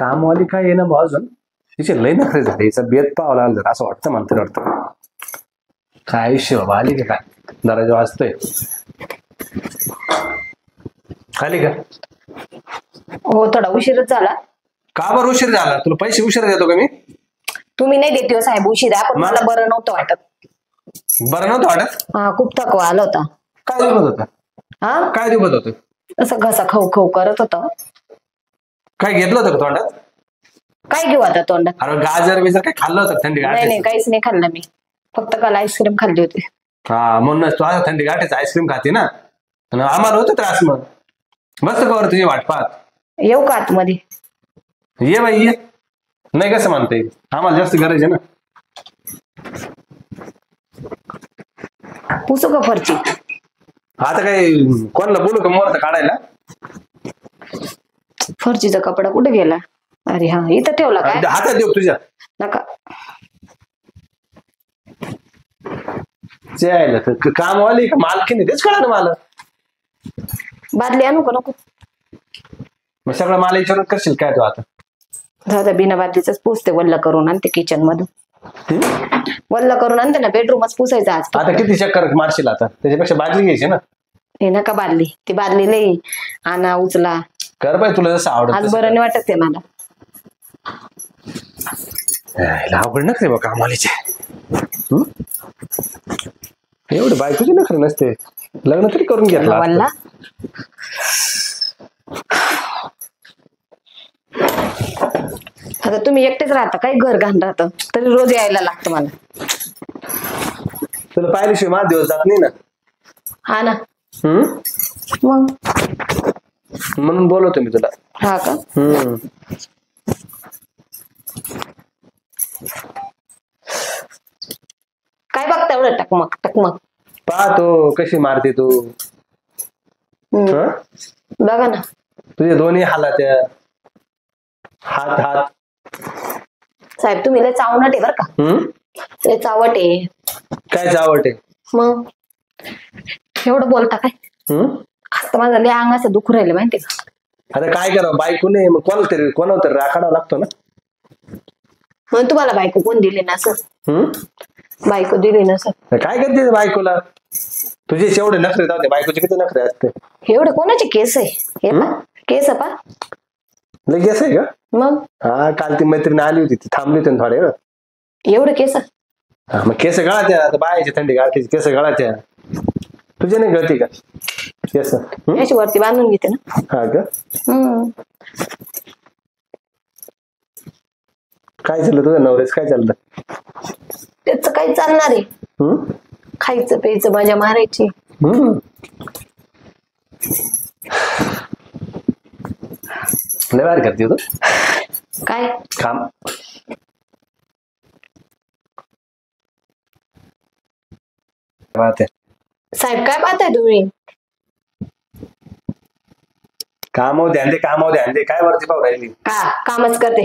कामवाली काय आहे ना भाऊ अजून तिचे लय नखरे झाले हिचा बेत पाहावं लागलं जरा असं वाटतं म्हणते वाटतं काय आयुष्य बाबा आली का काय दरवाजा वाजतोय आली का हो थोडा उशीरच झाला का बरं उशीर झाला तुला पैसे उशीर देतो का मी तुम्ही नाही देते हो साहेब उशिरा पण मला बरं नव्हतं वाटत बरं नव्हतं वाटत हा खूप थकवा आला होता काय दुखत होतं हा काय दुखत होतं असं घसा खाऊ खाऊ करत होता काय घेतलं होतं का तोंडात काय घेऊ आता तोंडात अरे गाजर बिजर काय खाल्लं होतं थंडी नाही गाठीचं? नाही काहीच नाही खाल्लं मी फक्त काल आईस्क्रीम खाल्ली होती हा म्हणूनच तू आता थंडी गाठीचं आईस्क्रीम खाते ना आणि आम्हाला होतं त्रास मग मस्त कवर तुझी वाट पाहत येऊ का आतमध्ये ये बाई ये नाही कसं म्हणता येईल आम्हाला जास्त गरज आहे ना पुसू का फरची आता काय कोणाला बोलू का मोर काढायला फरचीचा कपडा कुठे गेला अरे हा इथं ठेवला काय हातात देऊ तुझ्या नका कामवाली का मालकीने तेच कळा ना मला बादली आणू का नको मग सगळं मला विचारून करशील काय तू आता दादा बिना बादलीच पुसते वल्ल करून आणते किचन मधून वल्ल करून आणते ना बेडरूमच पुसायचं आज आता किती चक्कर मारशील आता त्याच्यापेक्षा बादली घ्यायची ना हे नका बादली ती बादली लई आणा उचला कर बाई तुला जसं आवडत आज बरं नाही वाटत आहे मला अवघड नखरे बा कामवालीचे एवढे बायकोचे नखरे नसते लग्न तरी करून घेतला वल्ला आता तुम्ही एकटेच राहता काही घर घाण राहतं तरी रोज यायला लागतं मला तुला पाहिल्याशिवाय माझा दिवस जात नाही ना हा ना हम्म मग म्हणून बोलवतो मी तुला हा का काय बघता एवढं टकमक टकमक पाहतो कशी मारते तू बघा ना तुझे दोन्ही हालात हात हात साहेब तुम्ही लय चावट आहे बर का लय चावट आहे काय चावट आहे मग एवढं बोलता काय आता माझं लय अंग असं दुखू राहिलं माहितीये का आता काय करावं बायको नाही मग कोणाला तरी राखाडा लागतो ना म्हणून तुम्हाला बायको कोण दिली ना सर बायको दिली ना सर काय करते बायकोला तुझे एवढे नखरे जाते बायकोचे किती नखरे असते एवढे कोणाचे केस आहे हे पा केस पा लगेच आहे का मग हा काल ती मैत्रीण आली होती ती थांबली होती थोडे एवढे केस हा मग केस गळात्या आता बायाची थंडी गाठीची केस गळात्या तुझे नाही गळती का केस याची वरती बांधून घेते ना हा का काय चाललं तुझ्या नवऱ्याच काय चाललं त्याच काही चालणार आहे खायचं प्यायचं मजा मारायची लय भारी करते तू काय काम साहेब काय पाहताय तुम्ही कामावर ध्यान दे काय वरती पाहू राहिली का कामच करते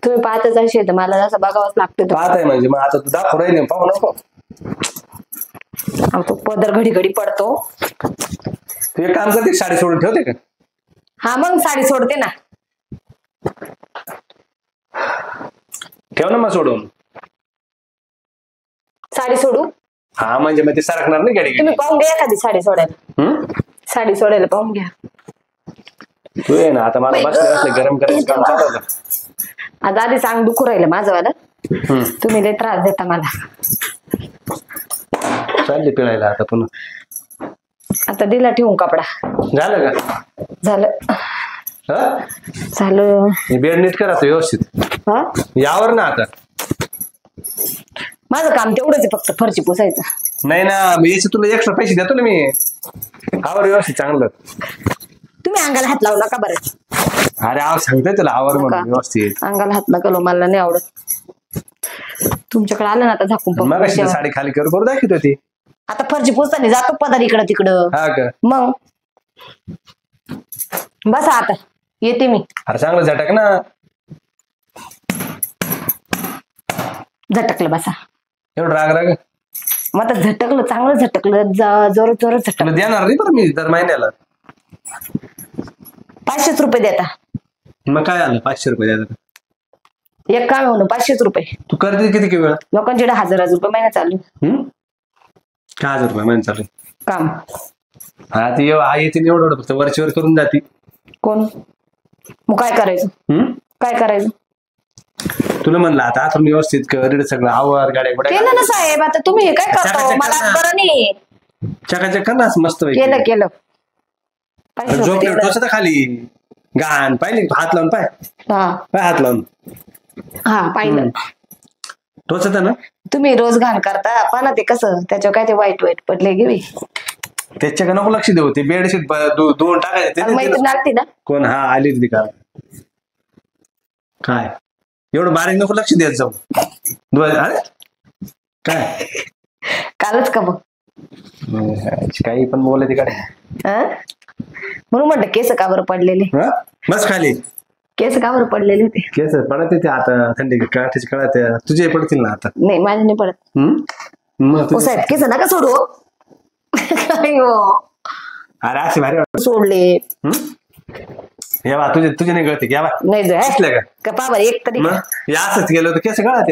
तुम्ही पाहतच असे तर मला जसं बघावंच लागते पाहत आहे म्हणजे मग आता तू दाखव राहिली पाहू नको तो पदर घडी घडी पडतो तू एक काम करते साडी सोडून ठेवते का हा मग साडी सोडते ना ठेव ना मग सोडून साडी सोडू हा म्हणजे मग ते सरकणार नाही गाडी तुम्ही पाहून घ्या एखादी साडी सोडायला साडी सोडायला पाहून घ्या तू ये ना आता मला बसले गरम करायचं काम चालू होतं आज आधी सांग दुखू राहिलं माझं वाला तुम्ही लय त्रास देता मला चालली पिळायला आता पुन्हा आता दिला ठेवून कपडा झालं का झालं झालं बेड नीट करा व्यवस्थित हा यावर ना आता माझं काम तेवढंच आहे फक्त फरची पुसायचं नाही ना याचे तुला एक्स्ट्रा पैसे देतो ना मी आवर व्यवस्थित चांगलं तुम्ही अंगाला हात लावू नका बरं अरे आव सांगतोय तुला आवर म्हणून व्यवस्थित अंगाला हात नका लावू मला नाही आवडत तुमच्याकडे आलं ना आता झाकून मग साडी खाली करू दाखवत होती आता फरची पुसताना जातो पदार इकडं तिकडं हा का मग बसा आता येते मी अरे चांगलं झटक ना झटकलं बसा एवढं राग मग आता झटकलं चांगलं झटकलं जोरात जोरात झटकलं देणार नाही बरं मी दर महिन्याला 500 रुपये देता मग काय आलं 500 रुपये द्यायचं. एक काम आहे म्हणून 500 रुपये. तू करते किती वेळ. लोकांच्याकडे 1000 रुपये महिना चालू. काय 1000 रुपये महिना चालू काम. हा ती येते एवढं फक्त वरचीवर करून जाते. कोण मग काय करायचं. काय करायचं तुला म्हणलं आता आतून व्यवस्थित कर सगळं आवर गाड्या केलं ना साहेब. आता तुम्ही हे काय करता मला बरं नाही. चकाचक कर ना मस्त केलं केलं. 500 रुपये झोप दिलं. खाली गाण पाहिजे हात लावून पाय हा हात लावून. हा पाहिलं. टोचत ना तुम्ही रोज घाण करता पण ते कसं त्याच्यावर काय ते वाईट वाईट पडले गे त्याच्या का नको लक्ष देऊ. ते बेडशीट 2 टाकायचे मैत्रीण आलती ना. कोण. हा आली ती का काय एवढं बारीक नको लक्ष द्यायचं जाऊ. अरे काय कालच का मग काही पण बोलायचे काय. म्हणून म्हणलं केस का बरं पडलेले. बस खाली केस का बरं पडलेले होते. केस पडत ते आता थंडी काठाची कळत तुझे पडतील ना आता. नाही माझे नाही पडत. मग साहेब केस नका सोडू. अरे असे भारी सोडले. या बा तुझे नाही गळते या बा नाही का पावर एक तरी असंच गेलो तर केस गळत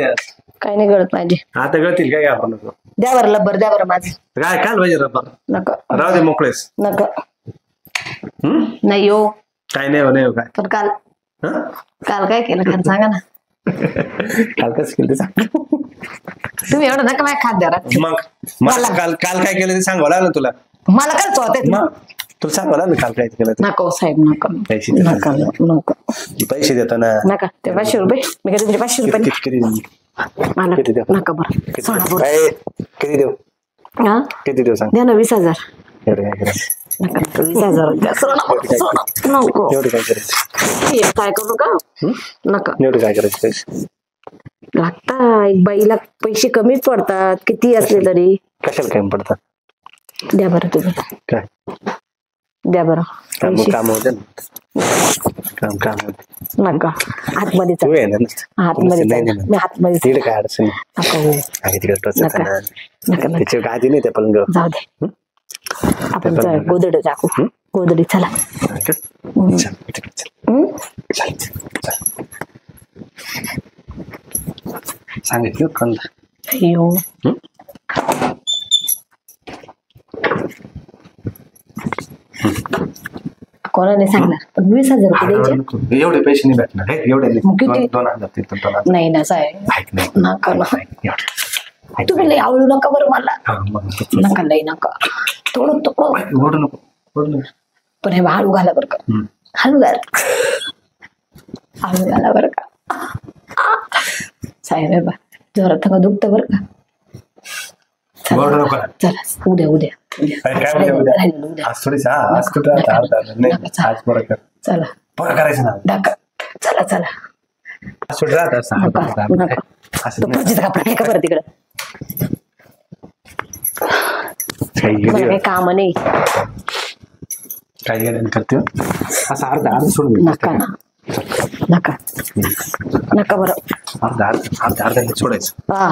काही नाही गळत माझे. आता गळतील काय आपण द्या बरं लब्बर द्या बरं माझं. काय काल पाहिजे रब्बर. नका राहू दे मोकळेस. नका नाही हो काय नाही हो नाही हो काय. पण काल काल काय केलं काल सांगा ना. काल कसं केलं ते सांग. तुम्ही एवढं नका माझ्या खाद्यावर. मग मला काल काल काय केलं ते सांगावं लागलं तुला. मला काय चोहते तुला सांगावं लागलं काल काय केलं ते. नको साहेब नका पैसे नका नको पैसे देतो ना. नका ते 500 रुपये मी तुमचे 500 रुपये मला नका बरं सोडा बरं. किती देऊ हा किती देऊ सांग. द्या ना 20,000. एवढं काय करायचं. नका 20,000 द्या. सोडा नको एवढं काय करायचं. हे काय करू का नका. एवढं काय करायचं पैसे लागता एक बाईला पैसे कमीच पडतात किती असले तरी. कशाला काय पडतात. द्या बरं तुम्ही काय द्या बरं पैसे. काम होते ना काम होते. नका आतमध्ये तू आहे ना आतमध्ये मी आतमध्ये तिकडे काय अडचण नका हो. आहे तिकडे टोचत नका ना. नका नका त्याची गादी नाही ते पलंग. जाऊ दे आपण गोदड टाकू. गोदडी चला. सांगितलं कोण अयो कोणाने सांगणार पण 20,000 रुपये द्यायचे. एवढे पैसे नाही भेटणार एवढे किती? 2,000 नाही ना साहेब नका ना. तुम्ही लई आवडू नका बरं मला. नका लई नका थोडं थोडं पण हे हळू घाला बरं का. हळू घाला बरं का साहेब. आहे बा जोरात दुखतं बरं का. चला उद्या उद्या चला करायचं ना. चला चला कपडा का बरं तिकडं. काही काम नाही काही करते असं अर्धा सोडून. नका ना नका नका बरं. अर्धा सोडायचं. हा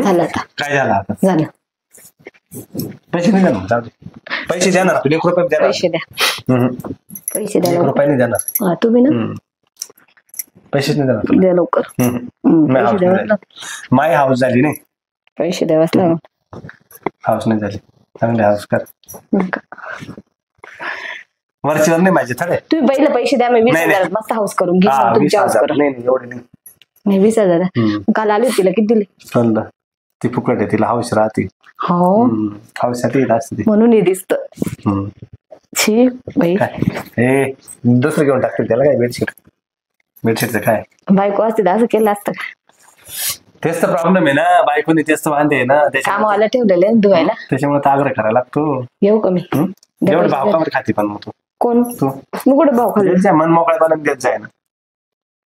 झालं आता. काय झालं आता झालं. पैसे नाही देणार. जाऊ दे पैसे देणार तुला 1 रुपये देणार. पैसे द्या पैसे द्या 1 रुपये नाही देणार. हा तुम्ही ना पैसेच नाही देणार. द्या लवकर. माय हाऊस झाली नाही. पैसे द्यावाच लागून. हाऊस नाही झाली चांगले हाऊस कर. वरचीवर नाही माझे थोडे. तुम्ही पहिले पैसे द्या. मी 20,000 मस्त हाऊस करून घे तुमच्या हाऊस करून. नाही एवढे नाही 20,000 काल आली तिला किती दिले. समजा ती फुकट आहे तिला हाऊस राहते. हो हाऊस साठी असते म्हणून हे दिसत. छी बाई हे दुसरं घेऊन टाकतील त्याला काय. बेडशीटचं काय बायको असते असं केलं असतं का. तेच तर प्रॉब्लेम आहे ना. बायकोने तेच तर वांदे आहे ना. कामावाला ठेवलेले धुवायला. त्याच्यामुळे तर आग्रह करायला लागतो. येऊ कमी एवढं भाव का खाती पण मग तू. कोण तू मग कुठे भाव खाली मन मोकळ्या बनवून देत जाय ना.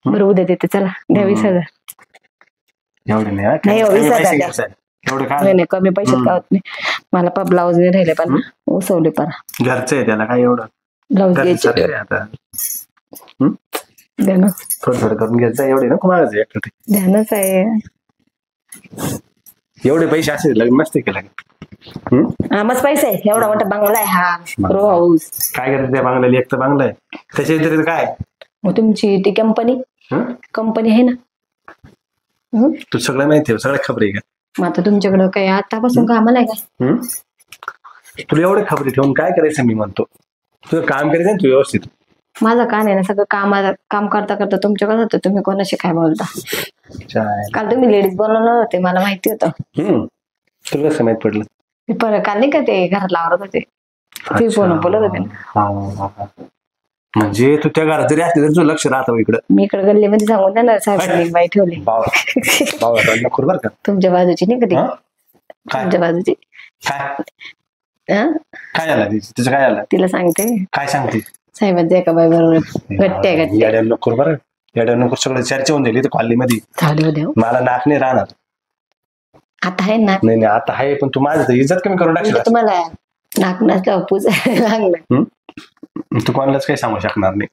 बरं उद्या देते चला द्या 20,000. एवढे नाही. नाही 20,000 द्या. एवढं नाही नाही कमी पैशात का होत नाही. मला पण ब्लाऊज नाही राहिले पण उसवले पण घरचं आहे त्याला काय एवढं. ब्लाऊज घ्यायचे आता द्या ना थोडं थोडं करून घ्यायचं. एवढे नको मागायचं एकटं. ध्यानच आहे. एवढे पैसे असे लग्न नसते केलं. हा मस्त पैसा आहे. एवढा मोठा बंगला आहे हा रो हाऊस. काय करायचं त्या बांगल्याला. एक तर बांगला आहे त्याच्या व्यतिरिक्त काय मग तुमची ती कंपनी आहे ना. तू सगळं माहिती आहे, सगळ्या खबरी आहे का? मग आता तुमच्याकडं काय आतापासून कामाला आहे का? तुला एवढे खबरी ठेवून काय करायचं मी म्हणतो. तुझं काम करायचं ना तू व्यवस्थित. माझं काम आहे ना सगळं काम करता करता तुमच्याकडे होतं. तुम्ही कोणाशी काय बोलता? काल तुम्ही लेडीज बोलवणार होते, मला माहिती होतं. तुला कसं माहित पडलं? मी परत काल नाही का ते घरात आवरत होते, ते फोन बोलत होते ना. म्हणजे तू त्या घरात जरी असते तरी तुझं लक्ष राहतं इकडं. मी इकडे गल्लीमध्ये सांगून देणार साहेब बाई ठेवली बरोबर का तुमच्या बाजूची नाही कधी. तुमच्या बाजूची काय झालं तिचं? काय झालं तिला सांगते. काय सांगते? साहेबांचं एका बाई बरोबर गट्ट्या नको बरं, येड्या नको. सगळं चर्चा होऊन झाली कॉलनी मध्ये. चालू होते मला नाक नाही राहणार. आता आहे ना? नाही आता आहे, पण तू माझं इज्जत कमी करून टाकशील. तुम्हाला नाक नसल्यावर पूजायला लागलं. तू कोणालाच काही सांगू शकणार नाही.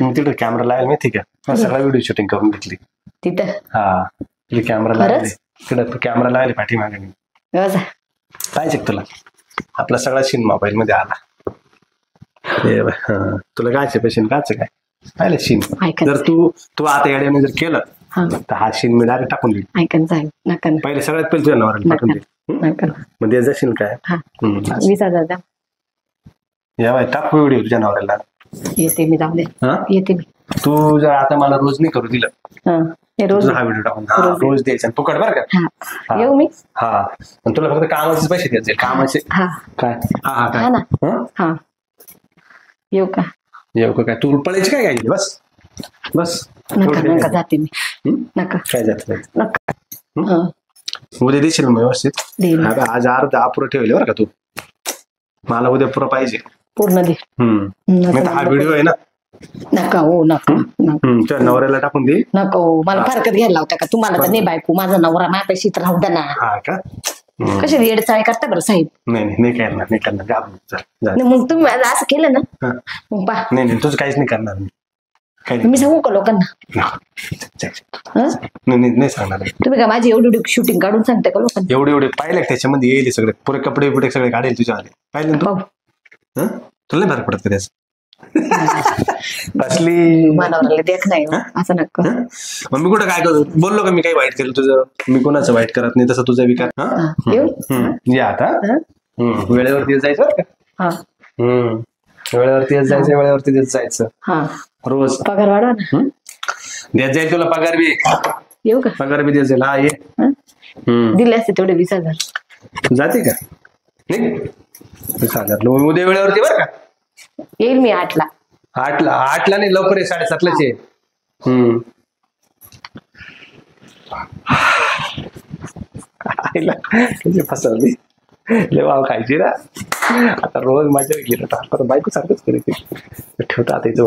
मी तिकडे कॅमेरा लावेल माहिती का, सगळा व्हिडिओ शूटिंग करून घेतली तिथं. हा तिथे कॅमेरा लावले, तिकडे तू कॅमेरा लावले पाठीमागे. मी काय शिक तुला आपला सगळा सीन मोबाईल मध्ये आला. तुला काय पेशन काच काय पाहिलं सीन. जर तू आता याड्याने जर केलं तर हा सीन मी डायरेक्ट टाकून देईल. पहिले सगळ्यात पहिले तुझ्या नवऱ्याला पाठवून देईल. मग ते जाशील काय 20,000 द्या. या बाय टाकू व्हिडिओ तुझ्या नवऱ्याला. येते मी, जाऊ दे येते मी. तू जर आता मला रोज नाही करू दिलं, रोज हा व्हिडिओ टाकून रोज द्यायचा फुकट बरं का. येऊ मी. हा पण तुला फक्त कामाचे पैसे द्यायचे. कामाचे काय? हा काय ना. येऊ का? येऊ का? काय तू पळायची काय काय? बस बस नका जाते मी. नका काय जात नका. उद्या देशील मग व्यवस्थित. आज अर्धा अपुरं ठेवले बरं का तू. मला उद्या पुरं पाहिजे पूर्ण दे. हा व्हिडिओ आहे ना. नका हो नका. तुझ्या नवऱ्याला टाकून दे. नका हो, मला फरकत घ्यायला लावता का तुम्हाला? तर नाही बायको, माझा नवरा माझ्यापाशी तर राहू द्या ना. हा का? कशी येडचाळी करता बरं साहेब? नाही करणार. मग तुम्ही असं केलं ना मग पा. नाही तुझं काहीच नाही करणार. मी सांगू का लोकांना? नाही सांगणार. तुम्ही का माझी एवढी शूटिंग काढून सांगता का लोकांना? एवढे पाहिले त्याच्यामध्ये येईल सगळे पुरे कपडे बिपडे सगळे काढेल तुझ्यामध्ये. पाहिले तू? तुला नाही फरक पडत का त्याच? असली मानवराला देख नाही असं नका. मग मी कुठं काय करू? बोललो का मी काही वाईट केलं तुझं? मी कोणाचं वाईट करत नाही. तसं तुझा विकार. या आता वेळेवरती जायचं का? वेळेवरती जायचं, वेळेवरती देत जायचं. रोज पगार वाढवा ना. देत जाईल तुला पगार बी. येऊ का? पगार बी देत जाईल. हा ये. दिले असते तेवढे 20,000. जाते का? नाही 20,000 उद्या वेळेवरती बरं का? येईल मी 8ला. 8ला नाही, लवकर आहे. 7:30लाच आहे. फसवली लय वाव खायची ना. आता रोज माझ्या गेलं बायको सारखंच करीत ठेवता आता इथं